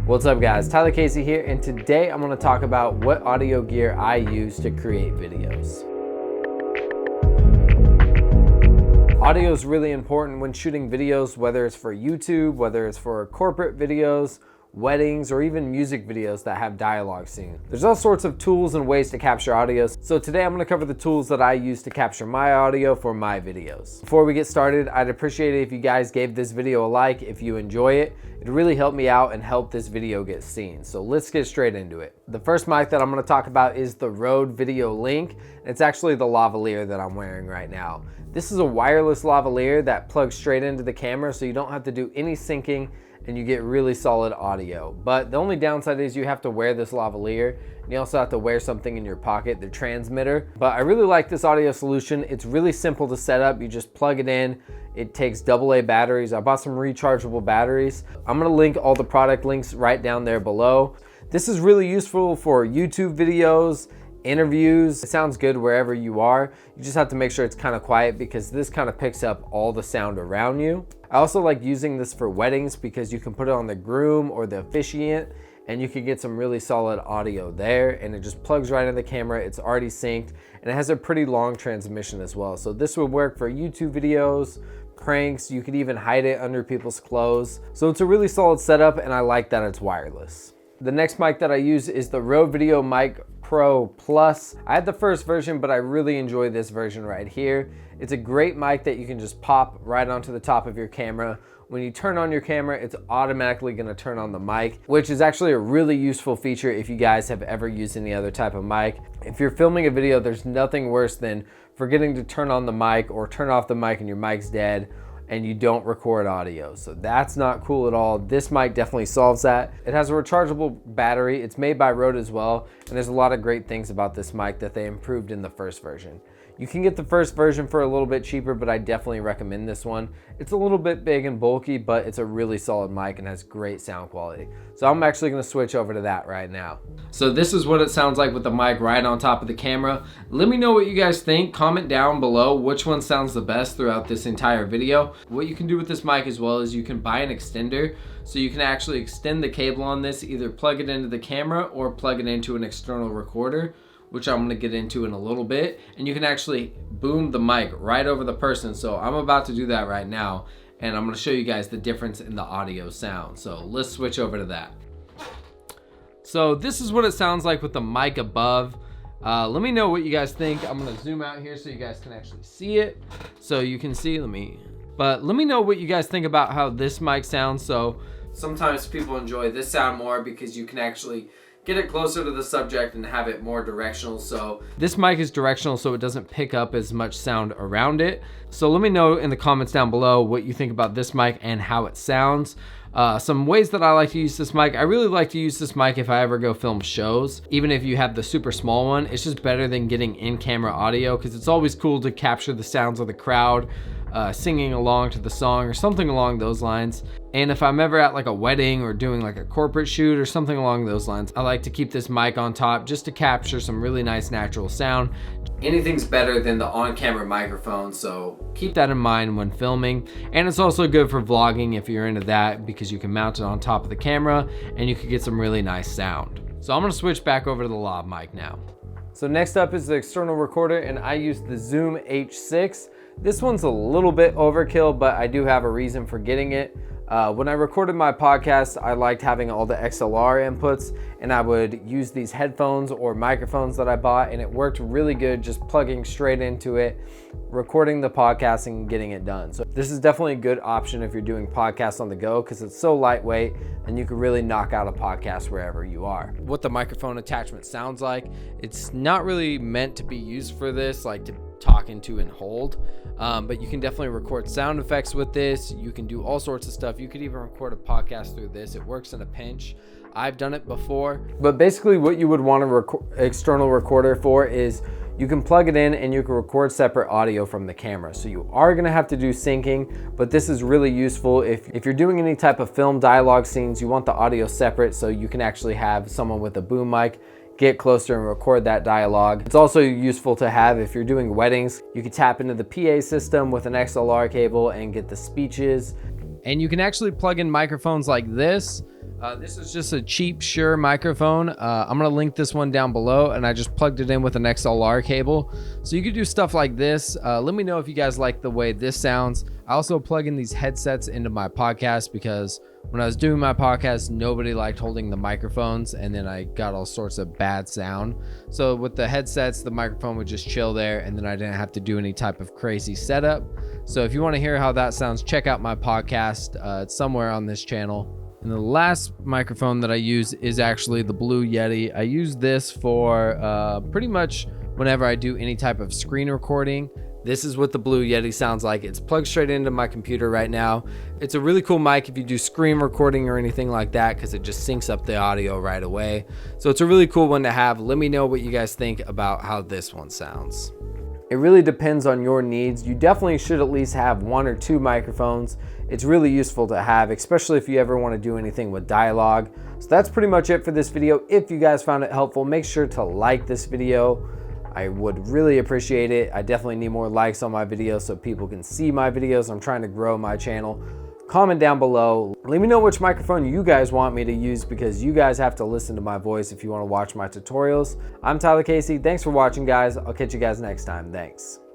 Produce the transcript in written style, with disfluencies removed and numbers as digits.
What's up guys, Tyler Casey here, and today I'm going to talk about what audio gear I use to create videos. Audio is really important when shooting videos, whether it's for YouTube, whether it's for corporate videos, weddings, or even music videos that have dialogue scenes. There's all sorts of tools and ways to capture audio. So today I'm going to cover the tools that I use to capture my audio for my videos. Before we get started, I'd appreciate it if you guys gave this video a like if you enjoy it. It really helped me out and help this video get seen. So let's get straight into it. The first mic that I'm going to talk about is the Rode Video Link. It's actually the lavalier that I'm wearing right now. This is a wireless lavalier that plugs straight into the camera, so you don't have to do any syncing and you get really solid audio. But the only downside is you have to wear this lavalier, and you also have to wear something in your pocket, the transmitter. But I really like this audio solution. It's really simple to set up. You just plug it in. It takes AA batteries. I bought some rechargeable batteries. I'm gonna link all the product links right down there below. This is really useful for YouTube videos, interviews. It sounds good wherever you are. You just have to make sure it's kind of quiet because this kind of picks up all the sound around you. I also like using this for weddings because you can put it on the groom or the officiant and you can get some really solid audio there, and it just plugs right in the camera. It's already synced and it has a pretty long transmission as well. So this would work for YouTube videos, pranks. You could even hide it under people's clothes. So it's a really solid setup, and I like that it's wireless. The next mic that I use is the Rode Video Mic Pro Plus. I had the first version, but I really enjoy this version right here. It's a great mic that you can just pop right onto the top of your camera. When you turn on your camera, it's automatically gonna turn on the mic, which is actually a really useful feature if you guys have ever used any other type of mic. If you're filming a video, there's nothing worse than forgetting to turn on the mic or turn off the mic and your mic's dead and you don't record audio. So that's not cool at all. This mic definitely solves that. It has a rechargeable battery. It's made by Rode as well. And there's a lot of great things about this mic that they improved in the first version. You can get the first version for a little bit cheaper, but I definitely recommend this one. It's a little bit big and bulky, but it's a really solid mic and has great sound quality. So I'm actually gonna switch over to that right now. So this is what it sounds like with the mic right on top of the camera. Let me know what you guys think. Comment down below which one sounds the best throughout this entire video. What you can do with this mic as well is you can buy an extender, so you can actually extend the cable on this, either plug it into the camera or plug it into an external recorder, which I'm gonna get into in a little bit, and you can actually boom the mic right over the person. So I'm about to do that right now, and I'm gonna show you guys the difference in the audio sound. So let's switch over to that. So this is what it sounds like with the mic above. Let me know what you guys think. I'm gonna zoom out here so you guys can actually see it. So you can see, let me know what you guys think about how this mic sounds. So sometimes people enjoy this sound more because you can actually get it closer to the subject and have it more directional. So this mic is directional, so it doesn't pick up as much sound around it. So let me know in the comments down below what you think about this mic and how it sounds. Some ways that I like to use this mic. I really like to use this mic if I ever go film shows. Even if you have the super small one, it's just better than getting in-camera audio because it's always cool to capture the sounds of the crowd singing along to the song or something along those lines. And if I'm ever at like a wedding or doing like a corporate shoot or something along those lines, I like to keep this mic on top just to capture some really nice natural sound. Anything's better than the on-camera microphone, so keep that in mind when filming. And it's also good for vlogging if you're into that, because you can mount it on top of the camera and you can get some really nice sound. So I'm gonna switch back over to the lav mic now. So next up is the external recorder, and I use the Zoom H6. This one's a little bit overkill, but I do have a reason for getting it. When I recorded my podcast, I liked having all the XLR inputs, and I would use these headphones or microphones that I bought, and it worked really good just plugging straight into it, recording the podcast and getting it done. So this is definitely a good option if you're doing podcasts on the go because it's so lightweight and you can really knock out a podcast wherever you are. What the microphone attachment sounds like, it's not really meant to be used for this, like to talk into and hold, but you can definitely record sound effects with this. You can do all sorts of stuff. You could even record a podcast through this. It works in a pinch. I've done it before. But basically what you would want an external recorder for is you can plug it in and you can record separate audio from the camera. So you are gonna have to do syncing, but this is really useful if you're doing any type of film dialogue scenes. You want the audio separate so you can actually have someone with a boom mic get closer and record that dialogue. It's also useful to have if you're doing weddings. You can tap into the PA system with an XLR cable and get the speeches. And you can actually plug in microphones like this This is just a cheap Shure microphone. I'm gonna link this one down below, and I just plugged it in with an XLR cable. So you could do stuff like this. Let me know if you guys like the way this sounds. I also plug in these headsets into my podcast because when I was doing my podcast, nobody liked holding the microphones, and then I got all sorts of bad sound. So with the headsets, the microphone would just chill there, and then I didn't have to do any type of crazy setup. So if you want to hear how that sounds, check out my podcast. It's somewhere on this channel. And the last microphone that I use is actually the Blue Yeti. I use this for pretty much whenever I do any type of screen recording. This is what the Blue Yeti sounds like. It's plugged straight into my computer right now. It's a really cool mic if you do screen recording or anything like that, because it just syncs up the audio right away. So it's a really cool one to have. Let me know what you guys think about how this one sounds. It really depends on your needs. You definitely should at least have 1 or 2 microphones. It's really useful to have, especially if you ever want to do anything with dialogue. So that's pretty much it for this video. If you guys found it helpful, make sure to like this video. I would really appreciate it. I definitely need more likes on my videos so people can see my videos. I'm trying to grow my channel. Comment down below. Let me know which microphone you guys want me to use, because you guys have to listen to my voice if you want to watch my tutorials. I'm Tyler Casey. Thanks for watching, guys. I'll catch you guys next time. Thanks.